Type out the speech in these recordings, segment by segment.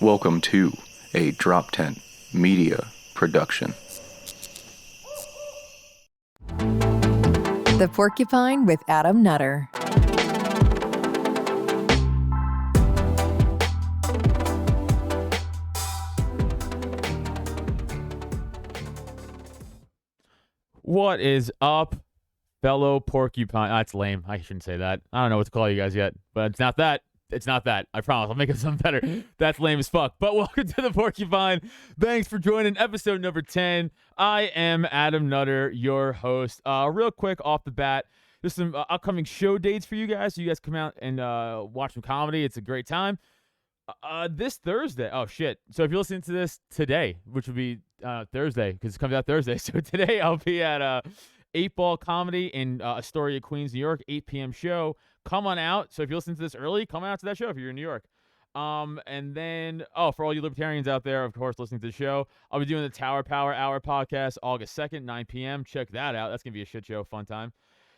Welcome to a Drop Tent Media production. The Porcupine with Adam Nutter. What is up, fellow porcupine? That's lame. I shouldn't say that. I don't know what to call you guys yet, but it's not that. It's not that. I promise. I'll make it something better. That's lame as fuck. But welcome to the Porcupine. Thanks for joining episode number 10. I am Adam Nutter, your host. Real quick off the bat, there's some upcoming show dates for you guys. So you guys come out and watch some comedy. It's a great time. This Thursday. Oh, shit. So if you're listening to this today, which would be Thursday, because it comes out Thursday. So today I'll be at 8 Ball Comedy in Astoria, Queens, New York, 8 p.m. show. Come on out. So if you listen to this early, come out to that show if you're in New York. And then, for all you libertarians out there, of course, listening to the show, I'll be doing the Tower Power Hour podcast August 2nd, 9 p.m. Check that out. That's going to be a shit show, fun time.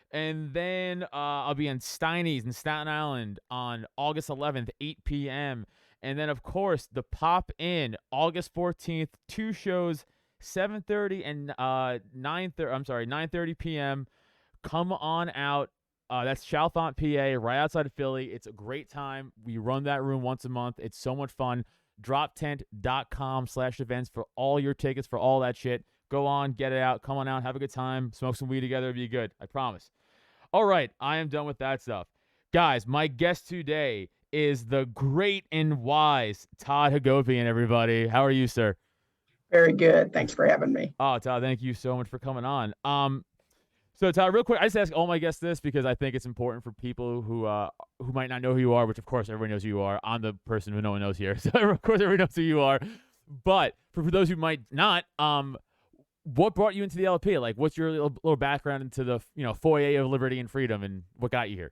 And then I'll be in Steiny's in Staten Island on August 11th, 8 p.m. And then, of course, the Pop In, August 14th, 2 shows, 7:30 and 9:30 p.m. Come on out. That's Chalfont, PA, right outside of Philly. It's a great time. We run that room once a month. It's so much fun. droptent.com/events for all your tickets, for all that shit. Go on, get it out. Come on out, have a good time. Smoke some weed together. It'll be good. I promise. All right, I am done with that stuff. Guys, my guest today is the great and wise Todd Hagopian, everybody. How are you, sir? Very good. Thanks for having me. Oh, Todd, thank you so much for coming on. So Todd, real quick, I just ask all my guests this because I think it's important for people who might not know who you are, which of course everybody knows who you are. I'm the person who no one knows here, so of course everybody knows who you are. But for those who might not, what brought you into the LP? Like, what's your little background into the foyer of liberty and freedom, and what got you here?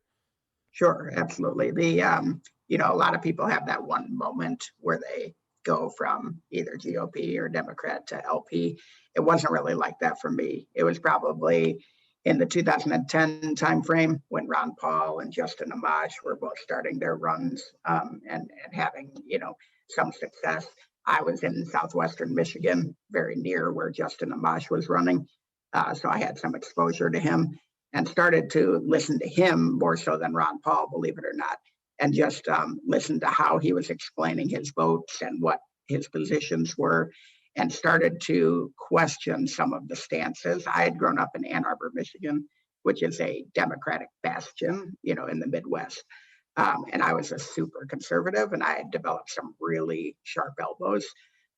Sure, absolutely. A lot of people have that one moment where they go from either GOP or Democrat to LP. It wasn't really like that for me. It was probably in the 2010 timeframe when Ron Paul and Justin Amash were both starting their runs and having, some success. I was in southwestern Michigan, very near where Justin Amash was running. So I had some exposure to him and started to listen to him more so than Ron Paul, believe it or not, and just listen to how he was explaining his votes and what his positions were, and started to question some of the stances. I had grown up in Ann Arbor, Michigan, which is a Democratic bastion, in the Midwest. And I was a super conservative, and I had developed some really sharp elbows.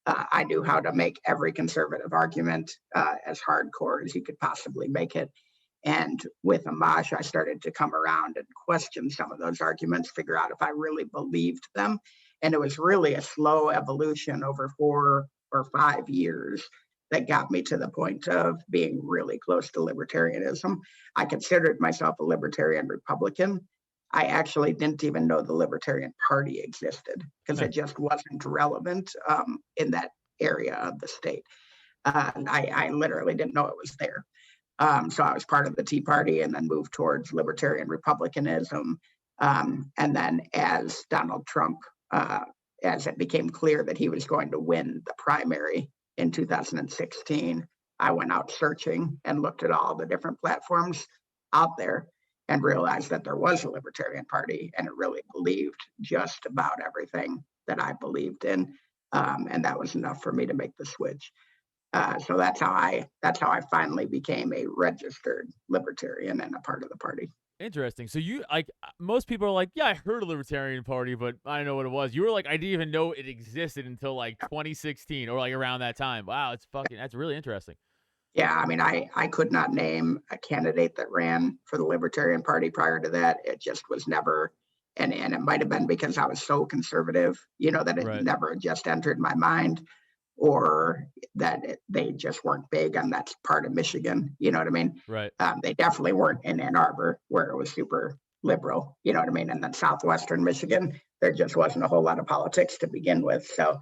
I knew how to make every conservative argument as hardcore as you could possibly make it. And with Amash, I started to come around and question some of those arguments, figure out if I really believed them. And it was really a slow evolution over 4 or 5 years that got me to the point of being really close to libertarianism. I considered myself a libertarian Republican. I actually didn't even know the Libertarian Party existed because it just wasn't relevant in that area of the state. I literally didn't know it was there. So I was part of the Tea Party and then moved towards libertarian republicanism. And then as Donald Trump, as it became clear that he was going to win the primary in 2016, I went out searching and looked at all the different platforms out there and realized that there was a Libertarian Party and it really believed just about everything that I believed in. And that was enough for me to make the switch. So that's how I finally became a registered libertarian and a part of the party. Interesting. So you, most people are like, yeah, I heard of Libertarian Party, but I don't know what it was. You were like, I didn't even know it existed until 2016 or around that time. Wow, that's really interesting. Yeah, I mean, I could not name a candidate that ran for the Libertarian Party prior to that. It just was never, and it might have been because I was so conservative, that it never just entered my mind, or that they just weren't big on that part of Michigan. You know what I mean? Right. They definitely weren't in Ann Arbor where it was super liberal. You know what I mean? And then southwestern Michigan, there just wasn't a whole lot of politics to begin with. So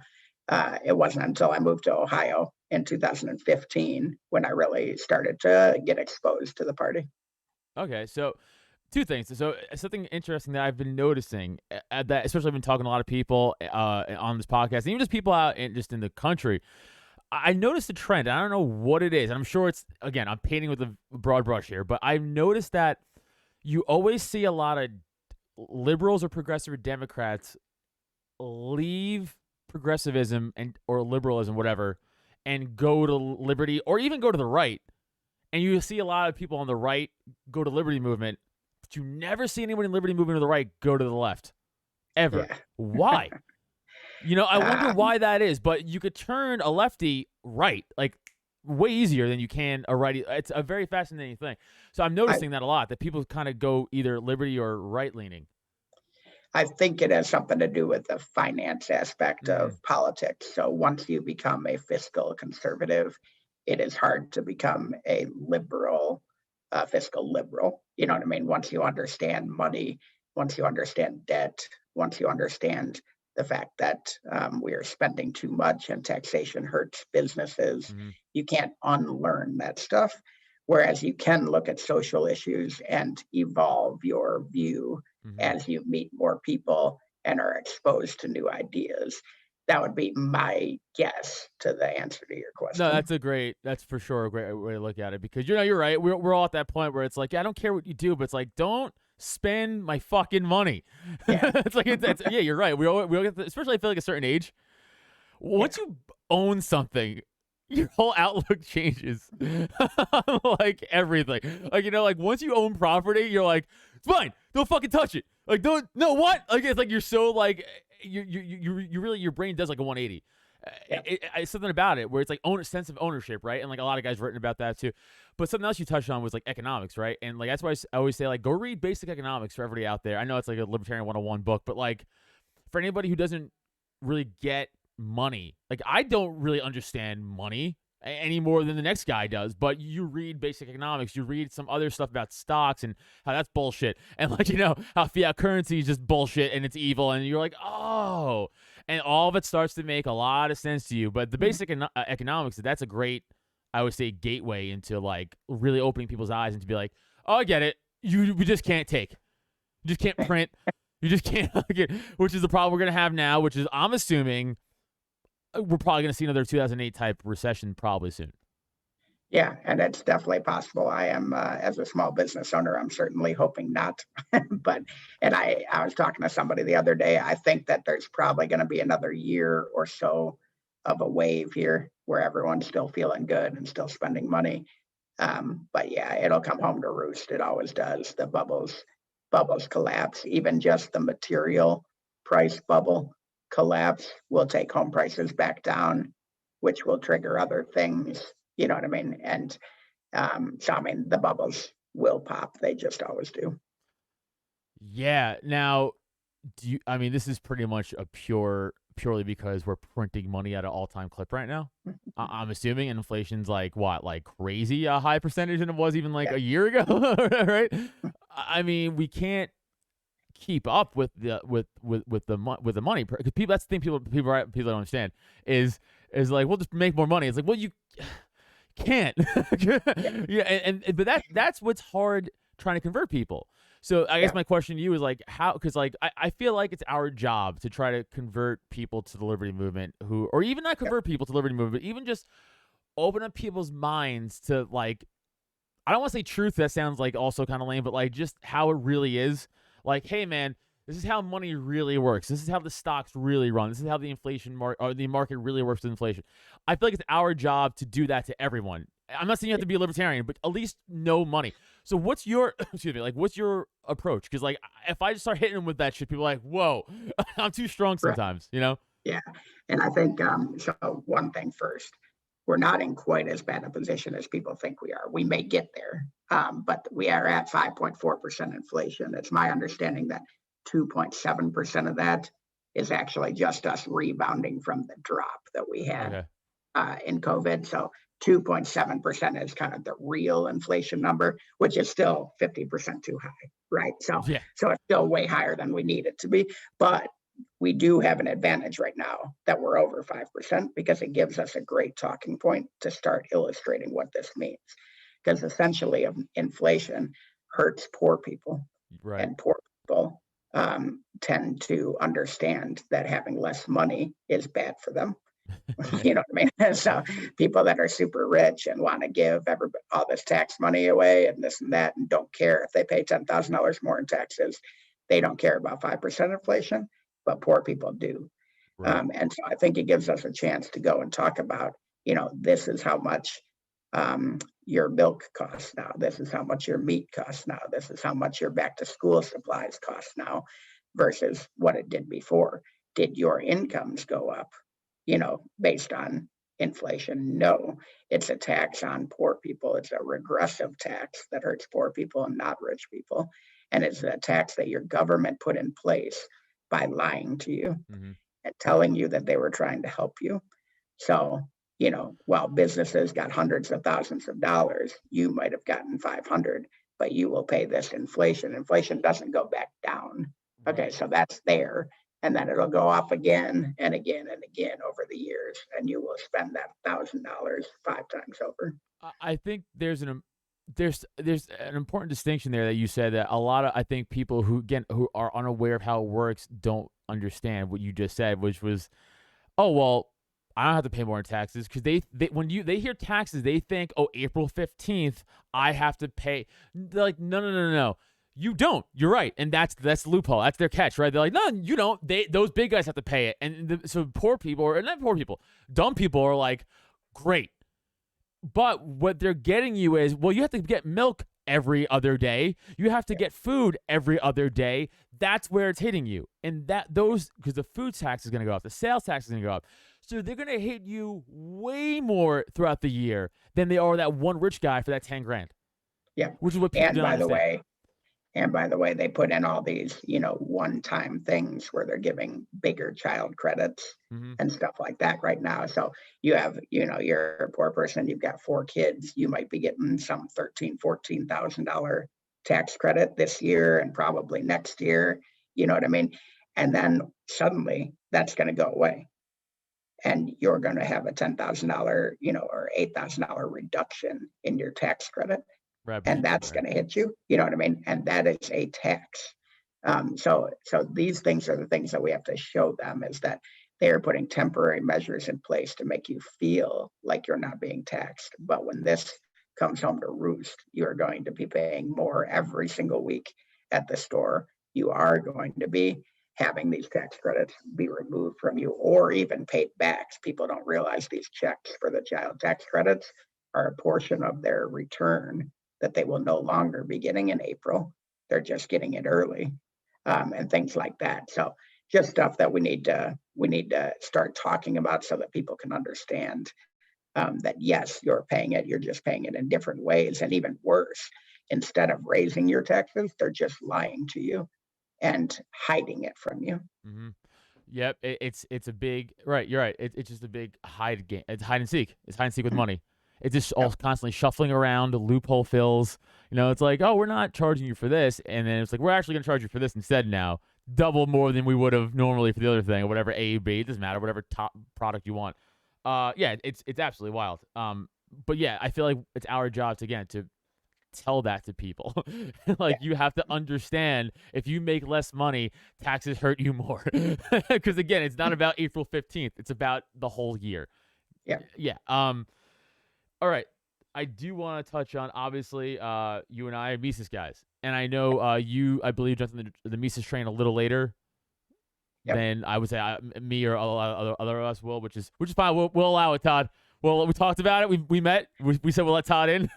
it wasn't until I moved to Ohio in 2015 when I really started to get exposed to the party. Okay, so two things. So something interesting that I've been noticing, that especially I've been talking to a lot of people on this podcast, and even just people out just in the country. I noticed a trend. I don't know what it is. And I'm sure it's, again, I'm painting with a broad brush here, but I've noticed that you always see a lot of liberals or progressive Democrats leave progressivism or liberalism, whatever, and go to liberty or even go to the right. And you see a lot of people on the right go to liberty movement, but you never see anyone in liberty movement to the right go to the left. Ever. Yeah. Why? I wonder why that is, but you could turn a lefty right, like way easier than you can a righty. It's a very fascinating thing. So I'm noticing that a lot, that people kind of go either liberty or right leaning. I think it has something to do with the finance aspect of politics. So once you become a fiscal conservative, it is hard to become a liberal, fiscal liberal. You know what I mean? Once you understand money, once you understand debt, once you understand the fact that we are spending too much and taxation hurts businesses, you can't unlearn that stuff. Whereas you can look at social issues and evolve your view as you meet more people and are exposed to new ideas. That would be my guess to the answer to your question. No, that's for sure a great way to look at it, because you're right. We're all at that point where it's like, I don't care what you do, but it's like, don't spend my fucking money. Yeah. It's like, yeah, you're right. We all get especially I feel like a certain age. Once you own something, your whole outlook changes. Like everything. Like, like once you own property, you're like, it's fine. Don't fucking touch it. Like, don't, no, what? Like, it's like, you're so like, you really, your brain does like a 180. It's something about it where it's like sense of ownership, right? And like a lot of guys written about that too. But something else you touched on was like economics, right? And like that's why I always say, like, go read Basic Economics for everybody out there. I know it's like a Libertarian 101 book, but like for anybody who doesn't really get money, like I don't really understand money any more than the next guy does, but you read Basic Economics, you read some other stuff about stocks and how that's bullshit, and like how fiat currency is just bullshit and it's evil, and you're like, oh, and all of it starts to make a lot of sense to you. But the Basic Economics, that's a great, I would say, gateway into like really opening people's eyes and to be like, oh, I get it, we just can't take, you just can't print, you just can't get, which is the problem we're gonna have now, which is I'm assuming we're probably going to see another 2008 type recession probably soon. Yeah, and it's definitely possible. I am, as a small business owner, I'm certainly hoping not. But, and I was talking to somebody the other day. I think that there's probably going to be another year or so of a wave here where everyone's still feeling good and still spending money. But yeah, it'll come home to roost. It always does. The bubbles collapse. Even just the material price bubble collapse will take home prices back down, which will trigger other things. You know what I mean? And so, I mean, the bubbles will pop. They just always do. Yeah. Now, this is pretty much purely because we're printing money at an all-time clip right now. I'm assuming inflation's like what, like crazy a high percentage than it was even like a year ago, right? I mean, we can't keep up with the money, because people, that's the thing people don't understand is like, we'll just make more money. It's like, well, you can't. Yeah, but that's what's hard trying to convert people. So I guess my question to you is like, how, because like I feel like it's our job to try to convert people to the liberty movement, or even not convert people to the liberty movement, but even just open up people's minds to, like, I don't want to say truth, that sounds like also kind of lame, but like just how it really is. Like, hey man, this is how money really works. This is how the stocks really run. This is how the the market really works with inflation. I feel like it's our job to do that to everyone. I'm not saying you have to be a libertarian, but at least know money. So what's your what's your approach? Because like, if I just start hitting them with that shit, people are like, whoa, I'm too strong sometimes, Yeah, and I think so. One thing first, we're not in quite as bad a position as people think we are. We may get there, but we are at 5.4% inflation. It's my understanding that 2.7% of that is actually just us rebounding from the drop that we had in COVID. So 2.7% is kind of the real inflation number, which is still 50% too high, right? So it's still way higher than we need it to be. But we do have an advantage right now that we're over 5%, because it gives us a great talking point to start illustrating what this means. Because essentially inflation hurts poor people. Right. And poor people tend to understand that having less money is bad for them. You know what I mean? So people that are super rich and want to give everybody all this tax money away and this and that and don't care if they pay $10,000 more in taxes, they don't care about 5% inflation, but poor people do. Right. And so I think it gives us a chance to go and talk about, this is how much your milk costs now. This is how much your meat costs now. This is how much your back to school supplies cost now versus what it did before. Did your incomes go up, based on inflation? No, it's a tax on poor people. It's a regressive tax that hurts poor people and not rich people. And it's a tax that your government put in place by lying to you Mm-hmm. and telling you that they were trying to help you. So, while businesses got hundreds of thousands of dollars, you might have gotten 500, but you will pay this inflation. Inflation doesn't go back down. Okay, Right. so that's there. And then it'll go up again and again and again over the years. And you will spend that $1,000 5 times over. I think there's an important distinction there that you said that a lot of, I think, people who are unaware of how it works don't understand what you just said, which was, oh well, I don't have to pay more in taxes, because when they hear taxes, they think, oh, April 15th I have to pay. They're like, no. You don't. You're right, and that's the loophole. That's their catch, right? They're like, no, you don't. Those big guys have to pay it, and so poor people, or not poor people, dumb people are like, great. But what they're getting you is, well, you have to get milk every other day. You have to get food every other day. That's where it's hitting you. And because the food tax is going to go up, the sales tax is going to go up. So they're going to hit you way more throughout the year than they are that one rich guy for that 10 grand. Yeah. Which is what people don't understand. And by the way, they put in all these, one-time things where they're giving bigger child credits and stuff like that right now. So you have, you're a poor person, you've got 4 kids, you might be getting some $13,000-$14,000 tax credit this year and probably next year. You know what I mean? And then suddenly that's going to go away. And you're going to have a $10,000, or $8,000 reduction in your tax credit. Right, And that's going to hit you. You know what I mean? And that is a tax. So these things are the things that we have to show them, is that they are putting temporary measures in place to make you feel like you're not being taxed. But when this comes home to roost, you're going to be paying more every single week at the store. You are going to be having these tax credits be removed from you or even paid back. People don't realize these checks for the child tax credits are a portion of their return that they will no longer be getting in April. They're just getting it early, and things like that. So just stuff that we need to start talking about so that people can understand that yes, you're paying it. You're just paying it in different ways, and even worse, instead of raising your taxes, they're just lying to you and hiding it from you. Mm-hmm. Yep, it's a big, right. You're right. It's just a big hide game. It's hide and seek. It's hide and seek with money. It's just all constantly shuffling around, loophole fills. It's like, oh, we're not charging you for this, and then it's like, we're actually going to charge you for this instead now, double more than we would have normally for the other thing, or whatever A, B, it doesn't matter, whatever top product you want. Yeah, it's absolutely wild. But yeah, I feel like it's our job to tell that to people. Like, you have to understand, if you make less money, taxes hurt you more. Because again, it's not about April 15th. It's about the whole year. Yeah. All right. I do want to touch on, obviously, you and I are Mises guys. And I know you, I believe, jumped on the Mises train a little later than I would say me or other of us will, which is fine. We'll allow it, Todd. Well, we talked about it. We met. We said we'll let Todd in.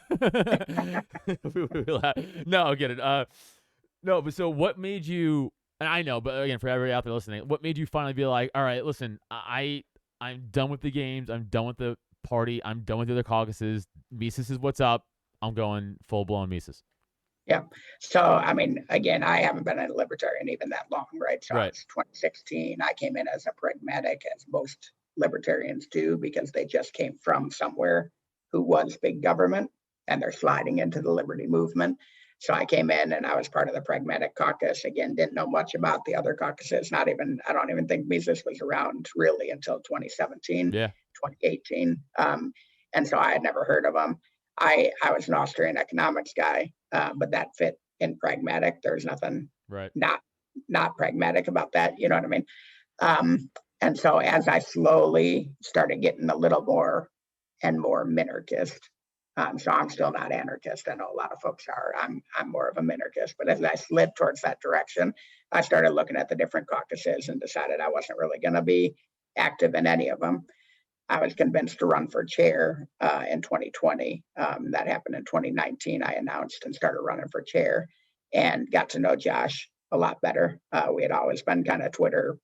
No, get it. No, but so what made you, and I know, but again, for everybody out there listening, what made you finally be like, all right, listen, I'm done with the games. I'm done with the party. I'm done with the other caucuses. Mises is what's up. I'm going full blown Mises. Yeah. So, I mean, again, I haven't been a libertarian even that long, right? So it's 2016. I came in as a pragmatic, as most libertarians do, because they just came from somewhere who was big government and they're sliding into the liberty movement. So I came in and I was part of the pragmatic caucus. Again, didn't know much about the other caucuses. I don't even think Mises was around really until 2017, 2018. And so I had never heard of them. I was an Austrian economics guy, but that fit in pragmatic. There's nothing Right. not pragmatic about that. You know what I mean? And so as I slowly started getting a little more and more minarchist, so I'm still not anarchist. I know a lot of folks are. I'm more of a minarchist. But as I slid towards that direction, I started looking at the different caucuses and decided I wasn't really going to be active in any of them. I was convinced to run for chair in 2020. That happened in 2019. I announced and started running for chair and got to know Josh a lot better. We had always been kind of Twitter,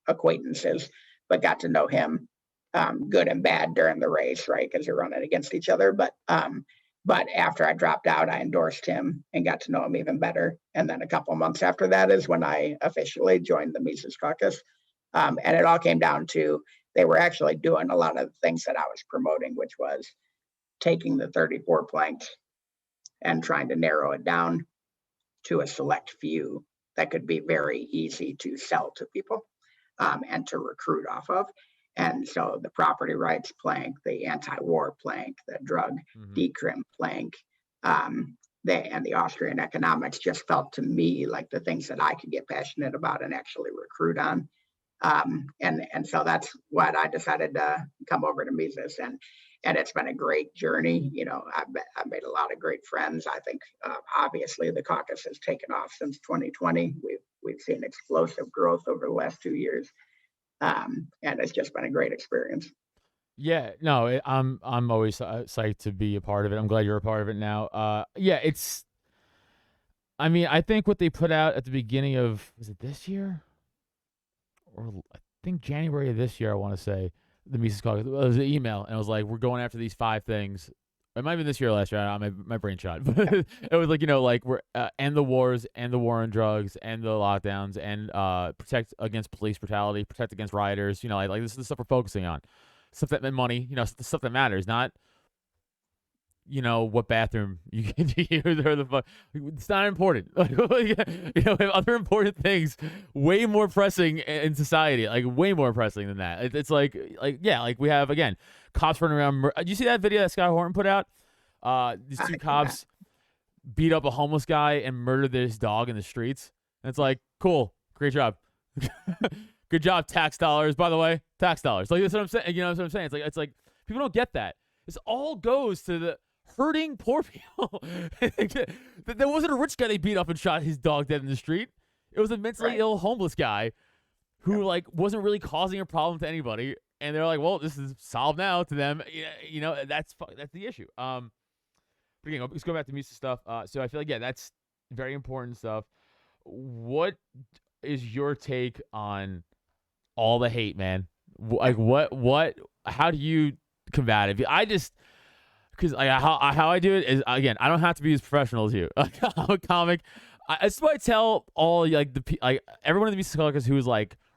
acquaintances, but got to know him good and bad during the race, right? Because you're running against each other. But after I dropped out, I endorsed him and got to know him even better. And then a couple of months after that is when I officially joined the Mises Caucus. And it all came down to they were actually doing a lot of the things that I was promoting, which was taking the 34 planks and trying to narrow it down to a select few that could be very easy to sell to people and to recruit off of. And so the property rights plank, the anti-war plank, the drug decrim plank, and the Austrian economics just felt to me like the things that I could get passionate about and actually recruit on. And so that's what I decided to come over to Mises, and it's been a great journey. I've made a lot of great friends. I think obviously the caucus has taken off since 2020. We've seen explosive growth over the last 2 years, and it's just been a great experience. Yeah, no, I'm always psyched to be a part of it. I'm glad you're a part of it now. Yeah, I think what they put out at the beginning of, was it this year? Or I think January of this year, I want to say, the Mises Caucus. It was an email, and it was like, we're going after these 5 things. It might have been this year or last year. My brain shot. But it was like, we're end the wars, end the war on drugs, end the lockdowns, and protect against police brutality, protect against rioters. Like this is the stuff we're focusing on. Stuff that meant money, the stuff that matters, not what bathroom you can use or the fuck. It's not important. We have other important things way more pressing in society, like way more pressing than that. It's like we have, again, cops running around. Do you see that video that Scott Horton put out? These 2 cops beat up a homeless guy and murdered his dog in the streets. And it's like, cool, great job. Good job, tax dollars, by the way. Tax dollars. Like, that's what I'm saying. You know what I'm saying? It's like people don't get that. This all goes to the hurting poor people. There wasn't a rich guy they beat up and shot his dog dead in the street. It was a mentally ill homeless guy who wasn't really causing a problem to anybody. And they're like, well, this is solved now to them. That's the issue. But again, let's go back to Mises stuff. So I feel like, that's very important stuff. What is your take on all the hate, man? Like, how do you combat it? Because how I do it is, again, I don't have to be as professional as you. I'm a comic. That's why I tell all everyone in the Mises Caucus who is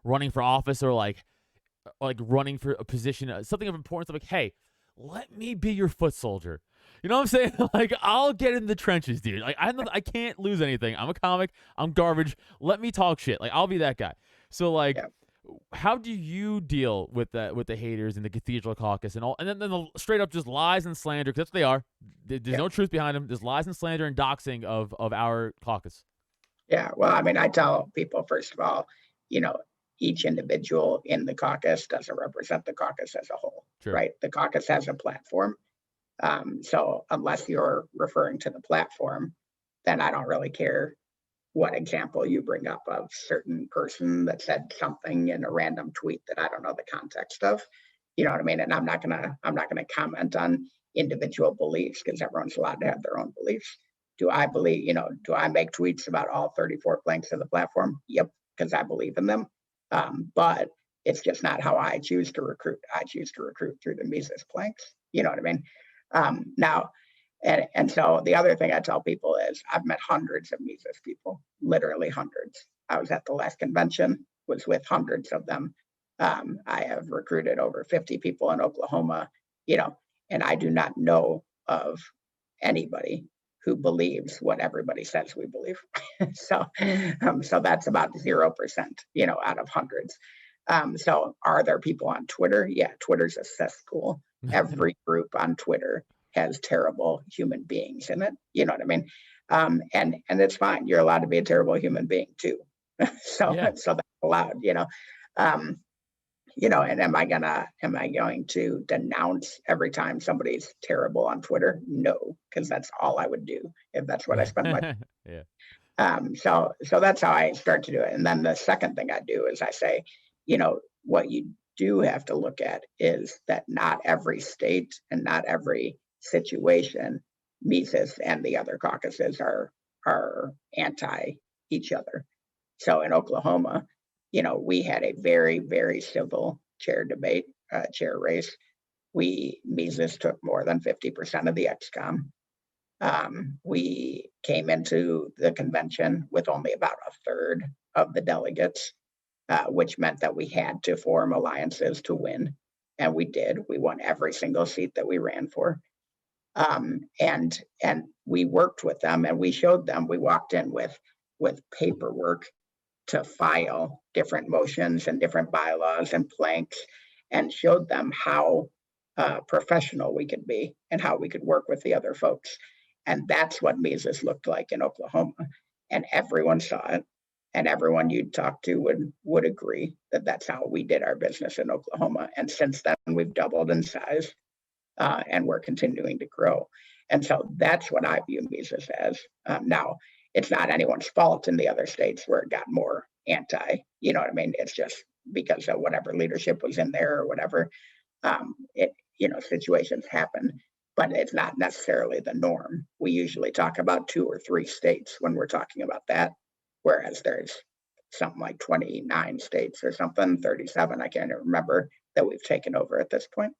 running for office or running for a position, something of importance. I'm like, hey, let me be your foot soldier. You know what I'm saying? I'll get in the trenches, dude. I can't lose anything. I'm a comic. I'm garbage. Let me talk shit. I'll be that guy. So how do you deal with the haters in the Cathedral Caucus and all, and then the straight up just lies and slander, because that's what they are. There's no truth behind them. There's lies and slander and doxing of our caucus. Yeah, well, I tell people, first of all, each individual in the caucus doesn't represent the caucus as a whole, right? The caucus has a platform. So unless you're referring to the platform, then I don't really care what example you bring up of certain person that said something in a random tweet that I don't know the context of. You know what I mean? And I'm not gonna comment on individual beliefs, because everyone's allowed to have their own beliefs. Do I make tweets about all 34 planks of the platform? Yep, because I believe in them. But it's just not how I choose to recruit. I choose to recruit through the Mises planks. You know what I mean? Now, and so the other thing I tell people is I've met hundreds of Mises people, literally hundreds. I was at the last convention, was with hundreds of them. I have recruited over 50 people in Oklahoma, and I do not know of anybody who believes what everybody says we believe. So that's about 0%, out of hundreds. So are there people on Twitter? Yeah, Twitter's a cesspool. Every group on Twitter has terrible human beings in it. You know what I mean? And it's fine. You're allowed to be a terrible human being too. So Yeah. so that's allowed, and am I going to denounce every time somebody's terrible on Twitter? No, because that's all I would do if that's what I spend my Yeah. so that's how I start to do it. And then the second thing I do is I say, what you do have to look at is that not every state and not every situation, Mises and the other caucuses are anti each other. So in Oklahoma, we had a very, very civil chair debate, chair race. Mises took more than 50% of the XCOM. We came into the convention with only about a third of the delegates, which meant that we had to form alliances to win. And we did. We won every single seat that we ran for. And we worked with them and we showed them, we walked in with paperwork to file different motions and different bylaws and planks and showed them how professional we could be and how we could work with the other folks. And that's what Mises looked like in Oklahoma. And everyone saw it. And everyone you'd talk to would agree that that's how we did our business in Oklahoma. And since then, we've doubled in size and we're continuing to grow. And so that's what I view Mises as. Now, it's not anyone's fault in the other states where it got more anti, you know what I mean? It's just because of whatever leadership was in there or whatever. Situations happen, but it's not necessarily the norm. We usually talk about 2 or 3 states when we're talking about that, whereas there's something like 29 states or something, 37, I can't even remember, that we've taken over at this point.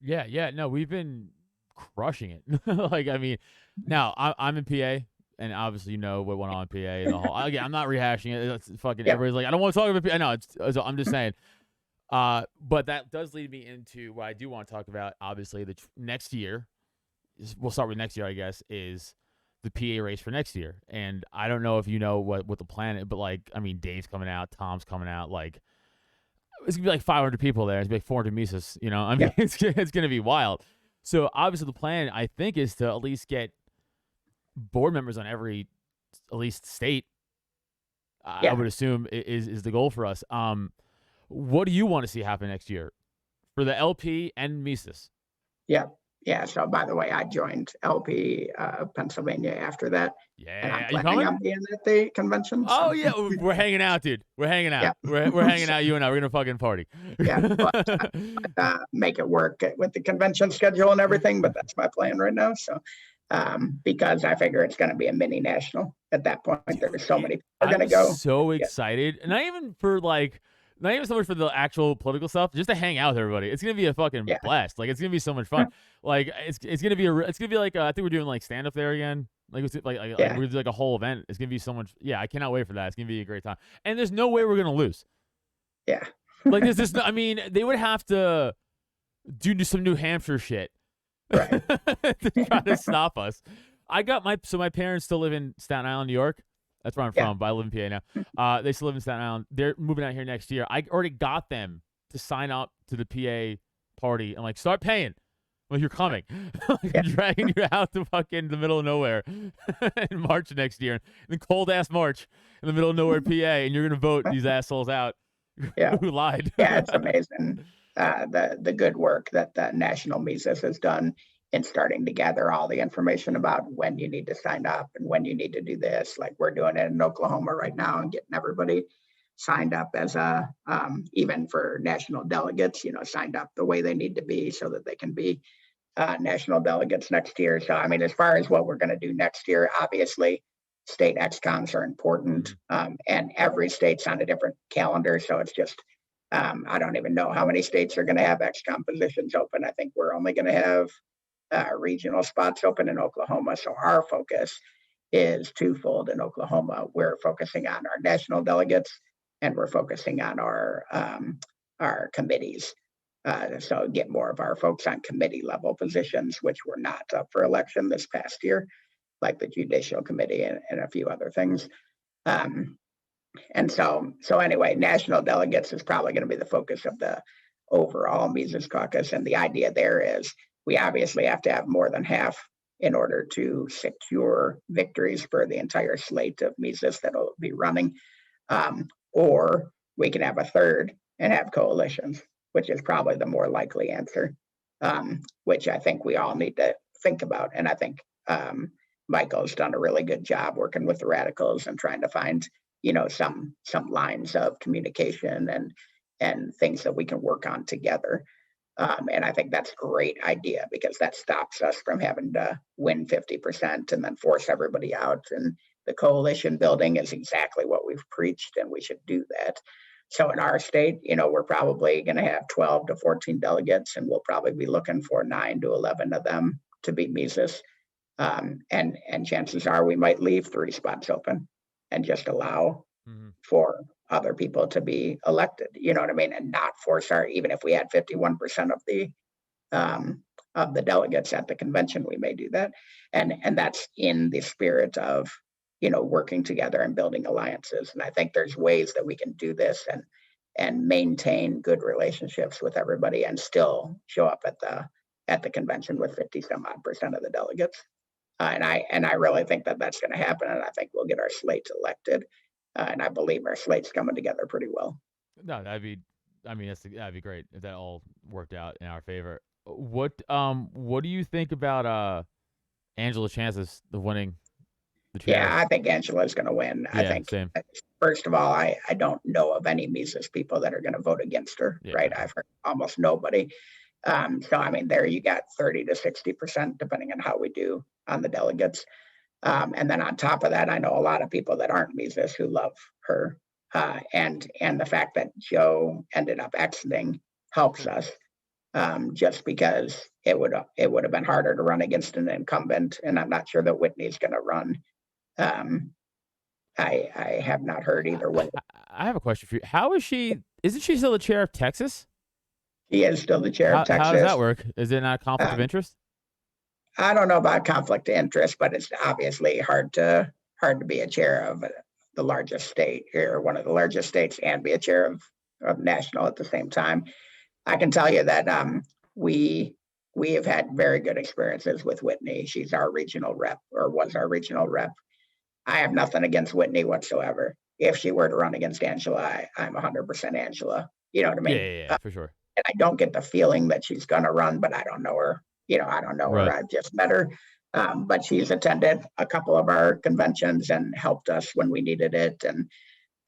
Yeah. No, we've been crushing it. Like, I mean, now I'm in PA, and obviously what went on in PA and the whole. Again, I'm not rehashing it. It's fucking everybody's like, I don't want to talk about PA. No, I'm just saying. But that does lead me into what I do want to talk about. Obviously, the next year, we'll start with next year, I guess, is the PA race for next year. And I don't know if you know what the plan is, but Dave's coming out, Tom's coming out, it's gonna be like 500 people there. It's gonna be like 400 Mises. It's gonna be wild. So obviously the plan, I think, is to at least get board members on every at least state. I would assume is the goal for us. What do you want to see happen next year for the LP and Mises? Yeah. So by the way, I joined LP Pennsylvania after that. And I'm planning on being at the convention. Oh yeah, we're hanging out, dude. We're hanging out. Yeah. We're hanging out. You and I. We're gonna fucking party. Yeah, but make it work with the convention schedule and everything. But that's my plan right now. So because I figure it's going to be a mini national at that point. There's so many people are going to go. So excited, and not even so much for the actual political stuff, just to hang out with everybody. It's gonna be a fucking blast. It's gonna be so much fun. It's gonna be like I think we're doing stand up there again. We're gonna do a whole event. It's gonna be so much. Yeah, I cannot wait for that. It's gonna be a great time. And there's no way we're gonna lose. Yeah. There's this. They would have to do some New Hampshire shit, right, to try to stop us. My parents still live in Staten Island, New York. That's where I'm from, but I live in PA now. They still live in Staten Island. They're moving out here next year. I already got them to sign up to the PA party and start paying. You're coming. I'm dragging you out to fucking the middle of nowhere in March next year, in cold ass March in the middle of nowhere, PA, and you're gonna vote these assholes out who lied. Yeah, it's amazing the good work that the National Mises has done in starting to gather all the information about when you need to sign up and when you need to do this. We're doing it in Oklahoma right now and getting everybody signed up as even for national delegates, signed up the way they need to be so that they can be national delegates next year. So, as far as what we're going to do next year, obviously state XCOMs are important and every state's on a different calendar. So it's just, I don't even know how many states are going to have XCOM positions open. I think we're only going to have regional spots open in Oklahoma. So our focus is twofold in Oklahoma. We're focusing on our national delegates and we're focusing on our committees. So get more of our folks on committee level positions, which were not up for election this past year, like the Judicial Committee and a few other things. And so anyway, national delegates is probably going to be the focus of the overall Mises caucus. And the idea there is we obviously have to have more than half in order to secure victories for the entire slate of Mises that'll be running. Or we can have a third and have coalitions, which is probably the more likely answer, which I think we all need to think about. And I think Michael's done a really good job working with the radicals and trying to find, some lines of communication and things that we can work on together. And I think that's a great idea because that stops us from having to win 50% and then force everybody out. And the coalition building is exactly what we've preached, and we should do that. So in our state, we're probably going to have 12 to 14 delegates, and we'll probably be looking for 9 to 11 of them to be Mises. And chances are we might leave 3 spots open and just allow for other people to be elected, you know what I mean? And not force even if we had 51% of the delegates at the convention, we may do that. And that's in the spirit of, working together and building alliances. And I think there's ways that we can do this and maintain good relationships with everybody and still show up at the convention with 50 some odd % of the delegates. And I really think that that's going to happen. And I think we'll get our slate elected. And I believe our slate's coming together pretty well. No, that'd be great if that all worked out in our favor. What do you think about Angela's chances of winning the chair? Yeah, I think Angela's going to win. Yeah, I think, same. First of all, I don't know of any Mises people that are going to vote against her, right? I've heard almost nobody. So, I mean, there you got 30 to 60%, depending on how we do on the delegates. And then on top of that, I know a lot of people that aren't Mises who love her. And the fact that Joe ended up exiting helps us, just because it would have been harder to run against an incumbent. And I'm not sure that Whitney's going to run. I have not heard either way. I have a question for you. How is she? Isn't she still the chair of Texas? He is still the chair of Texas. How does that work? Is it not a conflict of interest? I don't know about conflict of interest, but it's obviously hard to be a chair of the largest state or one of the largest states and be a chair of national at the same time. I can tell you that we have had very good experiences with Whitney. She's our regional rep, or was our regional rep. I have nothing against Whitney whatsoever. If she were to run against Angela, I'm 100% Angela. You know what I mean? Yeah, for sure. And I don't get the feeling that she's going to run, but I don't know her. I don't know her. I've just met her. But she's attended a couple of our conventions and helped us when we needed it. And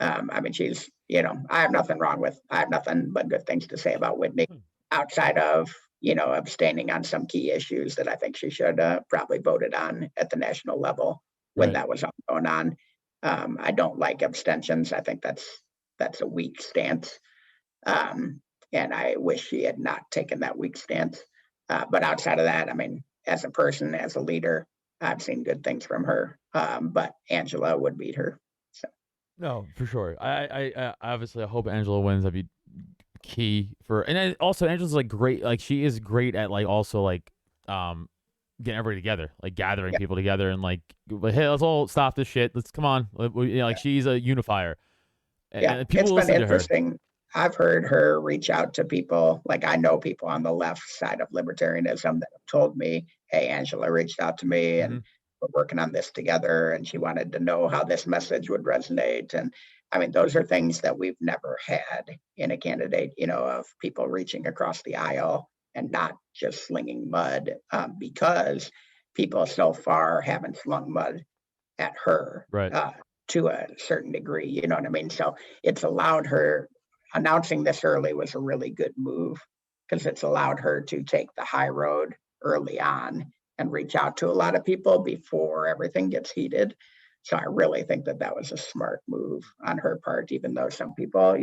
I mean, she's, I have nothing but good things to say about Whitney outside of, abstaining on some key issues that I think she should probably voted on at the national level when that was going on. I don't like abstentions. I think that's a weak stance. And I wish she had not taken that weak stance. But outside of that, I mean, as a person, as a leader, I've seen good things from her. But Angela would beat her. So. No, for sure. I obviously I hope Angela wins. That'd be key for, and then also Angela's like great. Like she is great at like also like getting everybody together, like gathering people together and like, hey, let's all stop this shit. Let's come on. Like she's a unifier. And people it's been interesting. I've heard her reach out to people. Like I know people on the left side of libertarianism that have told me, hey, Angela reached out to me and we're working on this together. And she wanted to know how this message would resonate. And I mean, those are things that we've never had in a candidate, of people reaching across the aisle and not just slinging mud, because people so far haven't slung mud at her to a certain degree. You know what I mean? So it's allowed her. Announcing this early was a really good move because it's allowed her to take the high road early on and reach out to a lot of people before everything gets heated. So I really think that was a smart move on her part, even though some people,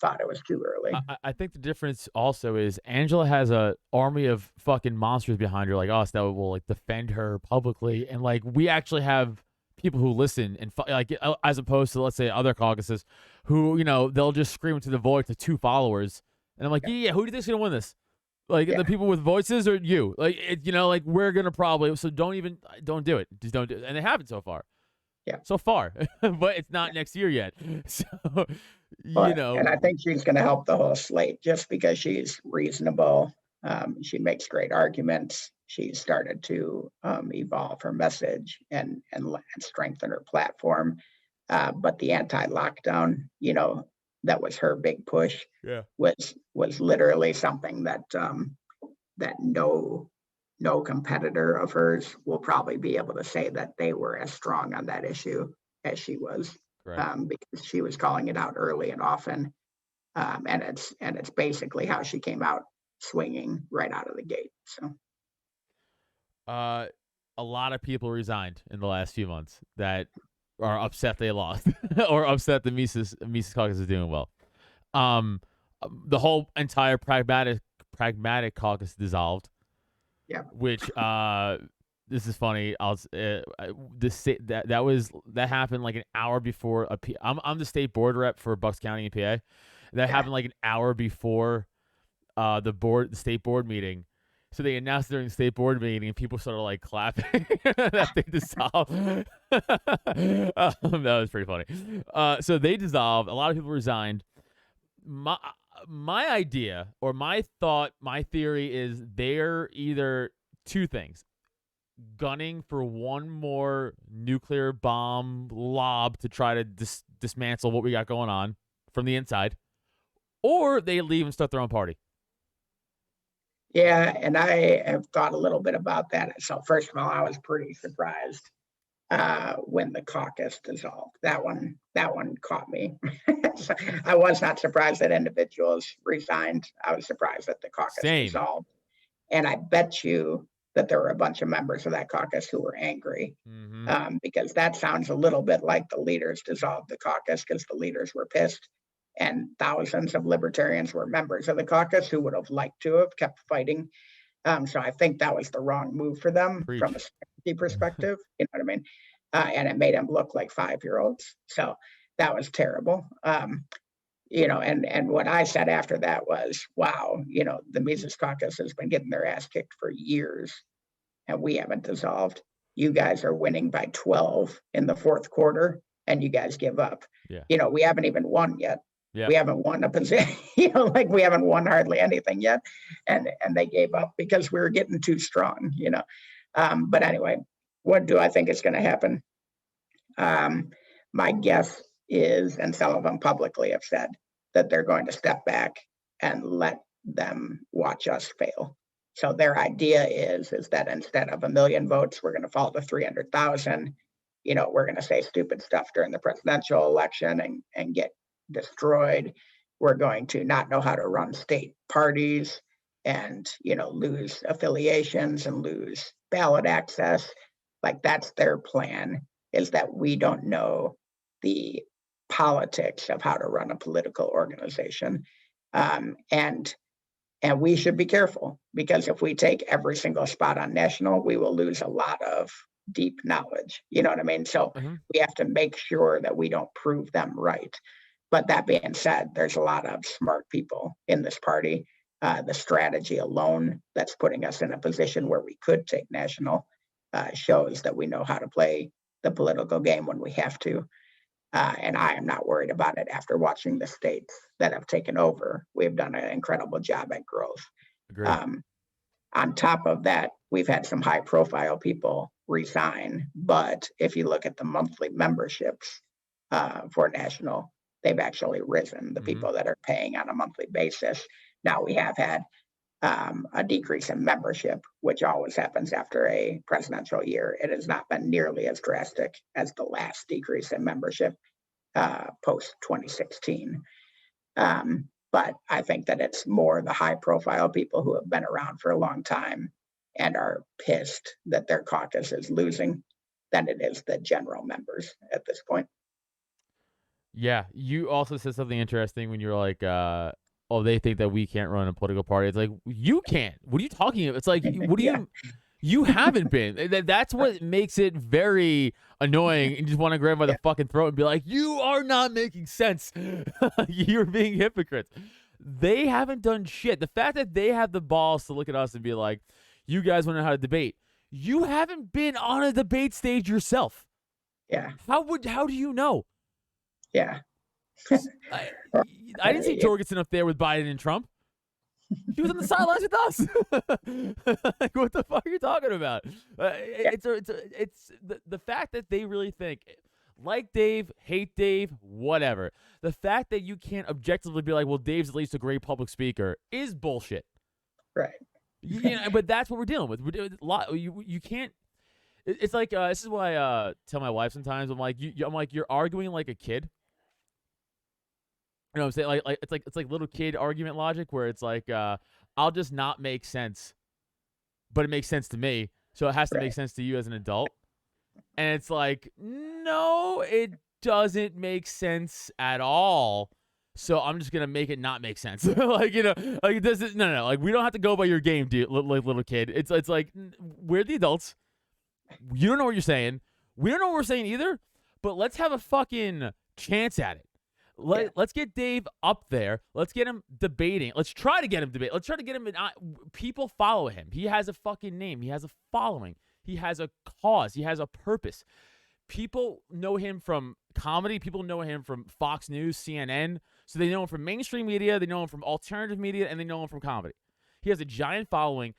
thought it was too early. I think the difference also is Angela has a army of fucking monsters behind her like us that will like defend her publicly. And like we actually have people who listen and like as opposed to let's say other caucuses who they'll just scream into the void to 2 followers and I'm like yeah who do you think's gonna win this, like the people with voices or you, like like we're gonna probably, so don't do it, just don't do it. And they haven't so far but it's not next year yet, so and I think she's gonna help the whole slate just because she's reasonable. She makes great arguments she started to evolve her message and strengthen her platform. But the anti-lockdown, that was her big push. Yeah. Was literally something that that no competitor of hers will probably be able to say that they were as strong on that issue as she was, because she was calling it out early and often, and it's basically how she came out swinging right out of the gate. So, a lot of people resigned in the last few months that are upset they lost or upset the Mises caucus is doing well. The whole entire pragmatic caucus dissolved. yeah, Which this is funny. That happened like an hour before I'm the state board rep for Bucks County and PA. That happened like an hour before the state board meeting. So they announced during the state board meeting, and people started like clapping that they dissolved. That was pretty funny. So they dissolved. A lot of people resigned. My idea or my thought, my theory is they're either two things: gunning for one more nuclear bomb lob to try to dismantle what we got going on from the inside, or they leave and start their own party. Yeah, and I have thought a little bit about that. So first of all, I was pretty surprised when the caucus dissolved. That one caught me. So I was not surprised that individuals resigned. I was surprised that the caucus dissolved. And I bet you that there were a bunch of members of that caucus who were angry, because that sounds a little bit like the leaders dissolved the caucus because the leaders were pissed. And thousands of libertarians were members of the caucus who would have liked to have kept fighting. So I think that was the wrong move for them from a strategy perspective. You know what I mean? And it made them look like 5-year-olds. So that was terrible. And what I said after that was, wow, the Mises caucus has been getting their ass kicked for years, and we haven't dissolved. You guys are winning by 12 in the fourth quarter, and you guys give up. Yeah. We haven't even won yet. Yeah. We haven't won a position, we haven't won hardly anything yet. And they gave up because we were getting too strong, But anyway, what do I think is going to happen? My guess is, and some of them publicly have said, that they're going to step back and let them watch us fail. So their idea is that instead of 1 million votes, we're going to fall to 300,000. We're going to say stupid stuff during the presidential election and get destroyed. We're going to not know how to run state parties and, lose affiliations and lose ballot access. Like, that's their plan, is that we don't know the politics of how to run a political organization. And we should be careful, because if we take every single spot on national, we will lose a lot of deep knowledge. You know what I mean? So we have to make sure that we don't prove them right. But that being said, there's a lot of smart people in this party. The strategy alone that's putting us in a position where we could take national shows that we know how to play the political game when we have to. And I am not worried about it after watching the states that have taken over. We've done an incredible job at growth. On top of that, we've had some high profile people resign. But if you look at the monthly memberships for national, they've actually risen, the people that are paying on a monthly basis. Now, we have had a decrease in membership, which always happens after a presidential year. It has not been nearly as drastic as the last decrease in membership post 2016. But I think that it's more the high profile people who have been around for a long time and are pissed that their caucus is losing than it is the general members at this point. Yeah, you also said something interesting when you're like, they think that we can't run a political party. It's like, you can't. What are you talking about? It's like, what do you haven't been. That's what makes it very annoying, and you just want to grab by the fucking throat and be like, you are not making sense. You're being hypocrites. They haven't done shit. The fact that they have the balls to look at us and be like, you guys want to know how to debate. You haven't been on a debate stage yourself. Yeah. How do you know? Yeah. I didn't see Jorgensen up there with Biden and Trump. She was on the sidelines with us. Like, what the fuck are you talking about? It's the fact that they really think, like Dave, hate Dave, whatever. The fact that you can't objectively be like, well, Dave's at least a great public speaker is bullshit. Right. But that's what we're dealing with. We're doing a lot. You can't. It's like this is why I tell my wife sometimes. I'm like, you're arguing like a kid. You know what I'm saying? Like it's like little kid argument logic where it's like I'll just not make sense, but it makes sense to me, so it has to make sense to you as an adult. And it's like, no, it doesn't make sense at all. So I'm just gonna make it not make sense. Like, you know, like it doesn't. No. Like, we don't have to go by your game, dude. Like, little kid. It's like, we're the adults. You don't know what you're saying. We don't know what we're saying either. But let's have a fucking chance at it. Let's get Dave up there. Let's get him debating. Let's try to get him debate. Let's try to get him. People follow him. He has a fucking name. He has a following. He has a cause. He has a purpose. People know him from comedy. People know him from Fox News, CNN. So they know him from mainstream media. They know him from alternative media, and they know him from comedy. He has a giant following.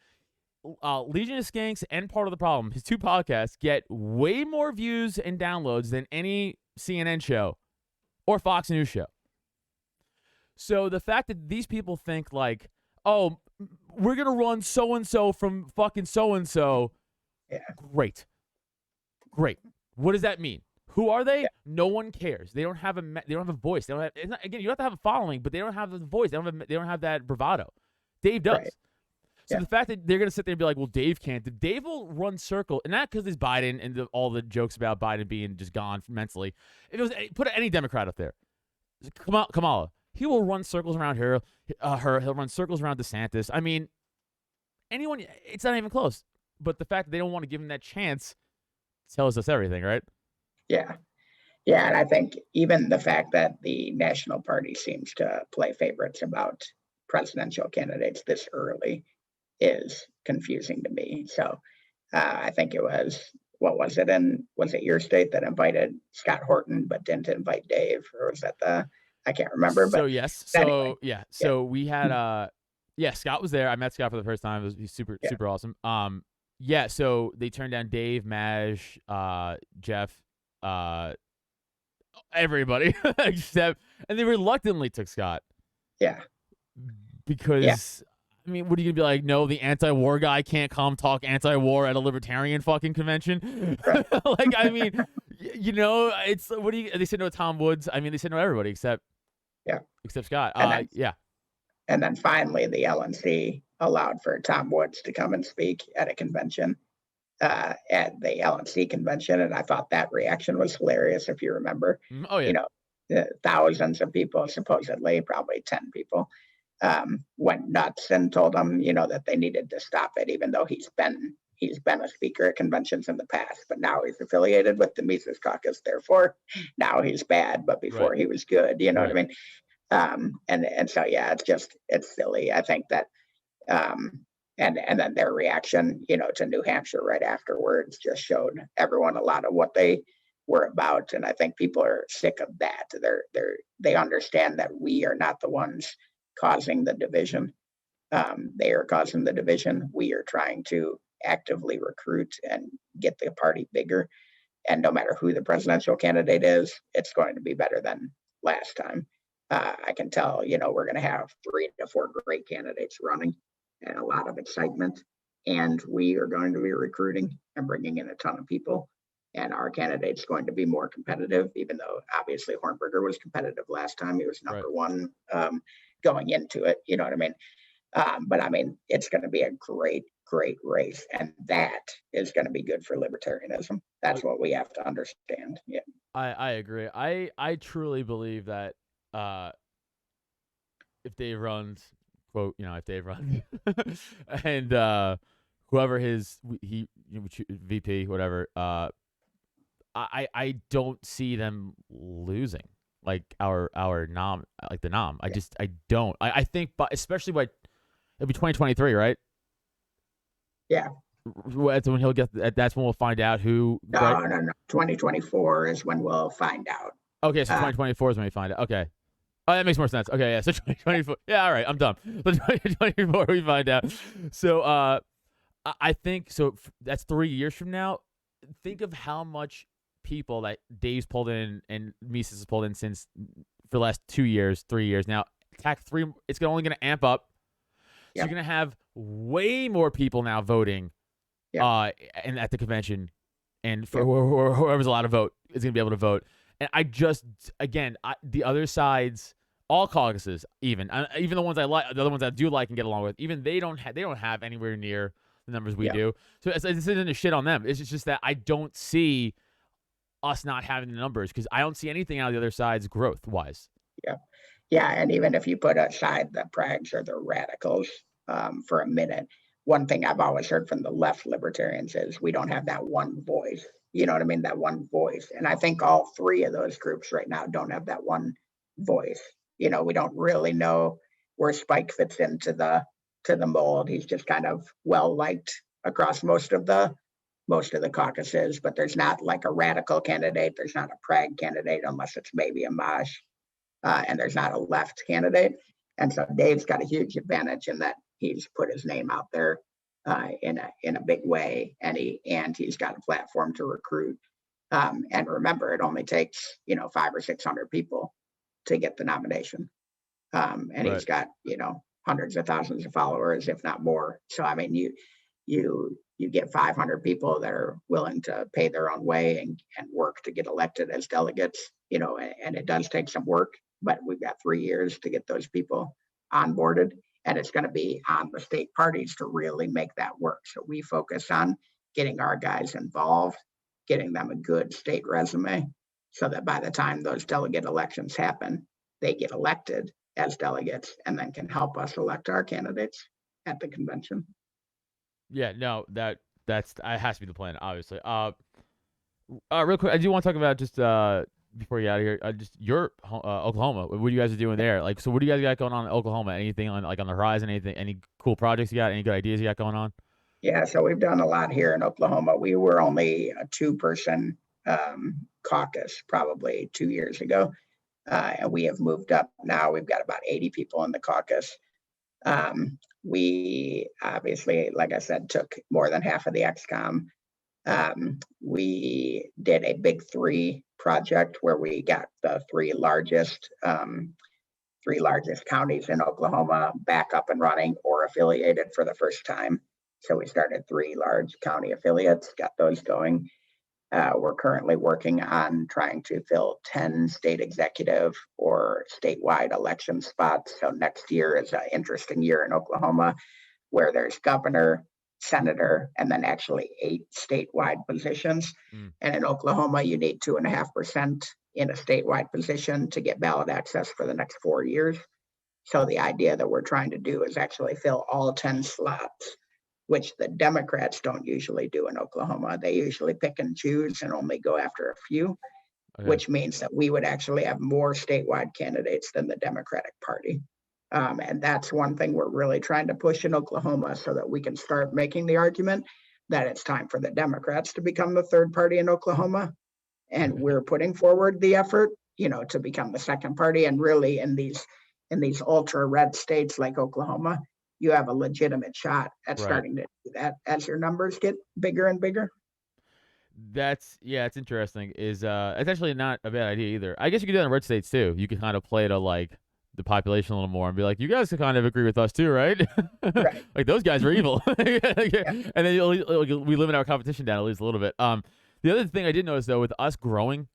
Legion of Skanks and Part of the Problem, his two podcasts, get way more views and downloads than any CNN show or Fox News show. So the fact that these people think like, oh, we're going to run so-and-so from fucking so-and-so. Yeah. Great. What does that mean? Who are they? Yeah. No one cares. They don't have a voice. They don't have, again, you have to have a following, but they don't have the voice. They don't have that bravado. Dave does. Right. So the fact that they're going to sit there and be like, well, Dave can't. Dave will run circle, and not because it's Biden and all the jokes about Biden being just gone mentally. If it was put any Democrat up there, Kamala, he will run circles around her. He'll run circles around DeSantis. I mean, anyone. It's not even close. But the fact that they don't want to give him that chance tells us everything, right? Yeah, and I think even the fact that the National Party seems to play favorites about presidential candidates this early is confusing to me. So I think it was, was it your state that invited Scott Horton but didn't invite Dave, or was that I can't remember. So but yes, anyway. So we had Scott was there. I met Scott for the first time. He's super awesome. So they turned down Dave, Maj, Jeff, everybody except, and they reluctantly took Scott. Yeah. Because I mean, what are you gonna be like? No, the anti-war guy can't come talk anti-war at a libertarian fucking convention. Right. Like, I mean, you know, it's what do you? They said no Tom Woods. I mean, they said no everybody except Scott. And then finally, the LNC allowed for Tom Woods to come and speak at a convention, at the LNC convention, and I thought that reaction was hilarious. If you remember, you know, thousands of people, supposedly probably 10 people. Went nuts and told him, you know, that they needed to stop it, even though he's been a speaker at conventions in the past, but now he's affiliated with the Mises Caucus. Therefore, now he's bad, but before he was good. You know what I mean? And so it's silly. I think that, and then their reaction, you know, to New Hampshire right afterwards just showed everyone a lot of what they were about, and I think people are sick of that. They understand that we are not the ones causing the division. They are causing the division. We are trying to actively recruit and get the party bigger. And no matter who the presidential candidate is, it's going to be better than last time. I can tell, you know, we're going to have 3 to 4 great candidates running and a lot of excitement. And we are going to be recruiting and bringing in a ton of people. And our candidate's going to be more competitive, even though obviously Hornberger was competitive last time. He was number one going into it. You know what I mean? But I mean, it's going to be a great race. And that is going to be good for libertarianism. That's what we have to understand. Yeah. I agree. I truly believe that if Dave runs, quote, you know, if Dave runs and whoever he VP, whatever, I don't see them losing like our nom, like the nom. I don't. I think, but especially by it'll be 2023, right? Yeah. That's when he'll get. That's when we'll find out who. No. 2024 is when we'll find out. Okay, so 2024 is when we find out. Okay. Oh, that makes more sense. Okay, yeah. So 2024. Yeah, all right. I'm done. So 2024, we find out. So I think so. That's 3 years from now. Think of how much people that Dave's pulled in and Mises has pulled in since for the last 2 years, 3 years now. Tack 3, it's only going to amp up. So Yep. you're going to have way more people now voting and at the convention. And for whoever's allowed to vote is going to be able to vote. And I just, again, the other sides, all caucuses, even the ones I like, the other ones I do like and get along with, even they don't have anywhere near the numbers we do. So this isn't a shit on them. It's just that I don't see us not having the numbers because I don't see anything out of the other side's growth wise. Yeah. Yeah. And even if you put aside the prags or the radicals for a minute, one thing I've always heard from the left libertarians is we don't have that one voice. You know what I mean? That one voice. And I think all three of those groups right now don't have that one voice. You know, we don't really know where Spike fits into the mold. He's just kind of well liked across most of the caucuses, but there's not like a radical candidate. There's not a Prague candidate unless it's maybe a Mosh, and there's not a left candidate. And so Dave's got a huge advantage in that he's put his name out there in a big way, and he's got a platform to recruit. And remember, it only takes 500 or 600 people to get the nomination, and he's got hundreds of thousands of followers, if not more. So I mean, you get 500 people that are willing to pay their own way and work to get elected as delegates. And it does take some work, but we've got 3 years to get those people onboarded. And it's going to be on the state parties to really make that work. So we focus on getting our guys involved, getting them a good state resume, so that by the time those delegate elections happen, they get elected as delegates and then can help us elect our candidates at the convention. Yeah, no, that has to be the plan, obviously. Real quick, I do want to talk about just before you get out of here, just your Oklahoma. What you guys are doing there? Like, so what do you guys got going on in Oklahoma? Anything on the horizon? Anything? Any cool projects you got? Any good ideas you got going on? Yeah, so we've done a lot here in Oklahoma. We were only a 2-person caucus probably 2 years ago, and we have moved up now. We've got about 80 people in the caucus. We obviously, like I said, took more than half of the XCOM. We did a big 3 project where we got the three largest counties in Oklahoma back up and running or affiliated for the first time. So we started 3 large county affiliates, got those going. We're currently working on trying to fill 10 state executive or statewide election spots. So next year is an interesting year in Oklahoma where there's governor, senator, and then actually 8 statewide positions. And in Oklahoma, you need 2.5% in a statewide position to get ballot access for the next 4 years. So the idea that we're trying to do is actually fill all 10 slots, which the Democrats don't usually do in Oklahoma. They usually pick and choose and only go after a few, which means that we would actually have more statewide candidates than the Democratic Party. And that's one thing we're really trying to push in Oklahoma so that we can start making the argument that it's time for the Democrats to become the third party in Oklahoma. And we're putting forward the effort, to become the second party. And really in these ultra red states like Oklahoma, you have a legitimate shot at starting to do that as your numbers get bigger and bigger. It's interesting. It's actually not a bad idea either. I guess you could do that in red states too. You could kind of play to like the population a little more and be like, you guys can kind of agree with us too, right? Right. Like those guys are evil. And then we limit our competition down at least a little bit. The other thing I did notice though, with us growing,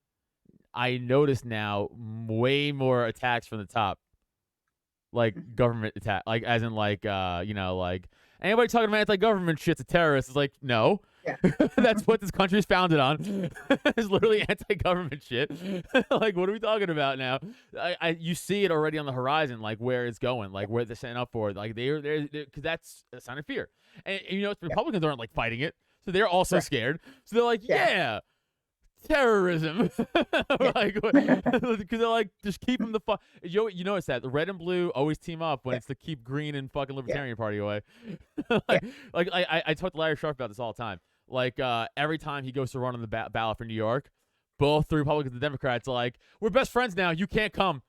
I noticed now way more attacks from the top, like government attack, like as in like like anybody talking about anti-government shit's a terrorist. It's like, no. Yeah. That's what this country is founded on. It's literally anti-government shit. Like, what are we talking about now? You see it already on the horizon, like where it's going, like where they're setting up for it. Like they're because that's a sign of fear. And Republicans aren't like fighting it, so they're also scared. So they're like, terrorism. Like, because they're like, just keep them the fuck. You notice that the red and blue always team up when it's to keep green and fucking Libertarian Party away. I talk to Larry Sharp about this all the time. Like every time he goes to run on the ballot for New York, both the Republicans and the Democrats are like, we're best friends now. You can't come.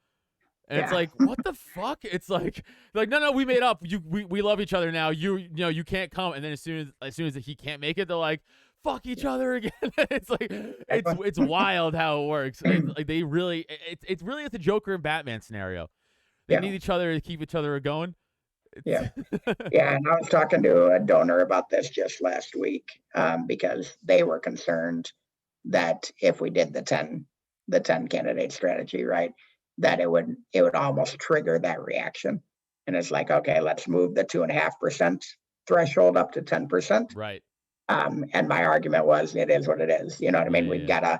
And it's like, what the fuck? It's like no, we made up. We love each other now. You know, you can't come. And then as soon as he can't make it, they're like, fuck each other again. It's like it's wild how it works. Like they really, it's really like the Joker and Batman scenario. They need each other to keep each other going. Yeah. And I was talking to a donor about this just last week because they were concerned that if we did the 10 candidate strategy, right, that it would almost trigger that reaction. And it's like, okay, let's move the 2.5% threshold up to 10%. Right. And my argument was, it is what it is. You know what I mean? We've got to,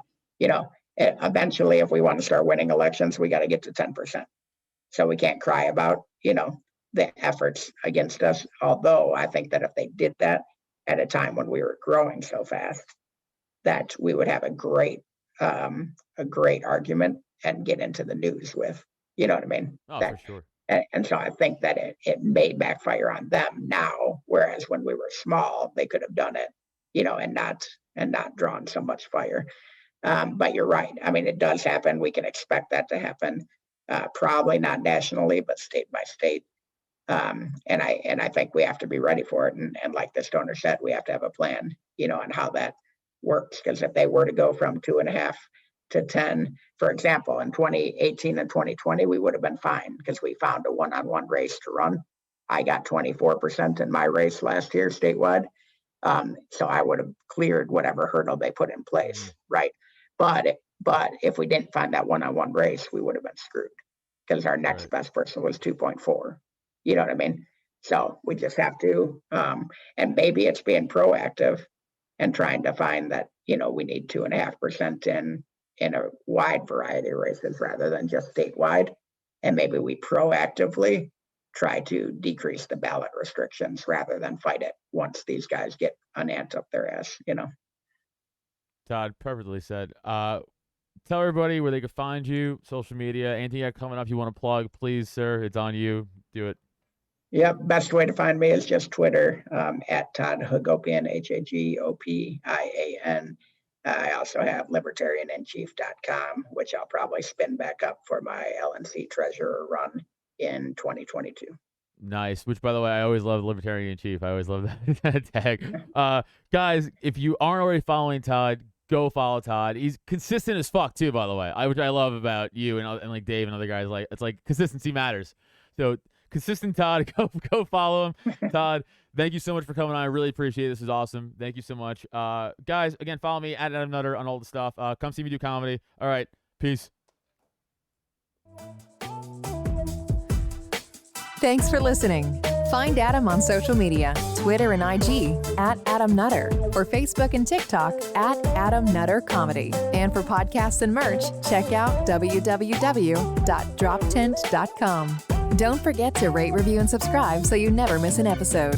eventually, if we want to start winning elections, we got to get to 10%. So we can't cry about, the efforts against us. Although I think that if they did that at a time when we were growing so fast, that we would have a great argument and get into the news with, you know what I mean? Oh, for sure. And so I think that it may backfire on them now, whereas when we were small, they could have done it, and not drawn so much fire. But you're right. I mean, it does happen. We can expect that to happen. Probably not nationally, but state by state. And I think we have to be ready for it. And like this donor said, we have to have a plan, on how that works. Because if they were to go from 2.5 to 10, for example, in 2018 and 2020, we would have been fine because we found a one-on-one race to run. I got 24% in my race last year statewide. So I would have cleared whatever hurdle they put in place, right? But if we didn't find that one-on-one race, we would have been screwed because our next best person was 2.4. You know what I mean? So we just have to, and maybe it's being proactive and trying to find that, we need 2.5% in a wide variety of races rather than just statewide. And maybe we proactively try to decrease the ballot restrictions rather than fight it once these guys get an ant up their ass, Todd, perfectly said. Tell everybody where they can find you, social media, anything you got coming up you want to plug, please, sir. It's on you. Do it. Yep. Best way to find me is just Twitter, at Todd Hagopian, Hagopian. I also have libertarianinchief.com, which I'll probably spin back up for my LNC treasurer run in 2022. Nice. Which, by the way, I always love Libertarian in Chief. I always love that tag. Guys, if you aren't already following Todd, go follow Todd. He's consistent as fuck too, by the way. Which I love about you and like Dave and other guys. Like, it's like consistency matters. So consistent Todd, go follow him. Todd, thank you so much for coming on. I really appreciate it. This is awesome. Thank you so much. Guys, again, follow me at Adam Nutter on all the stuff. Come see me do comedy. All right. Peace. Thanks for listening. Find Adam on social media, Twitter and IG at Adam Nutter, or Facebook and TikTok at Adam Nutter Comedy. And for podcasts and merch, check out www.droptent.com. Don't forget to rate, review, and subscribe so you never miss an episode.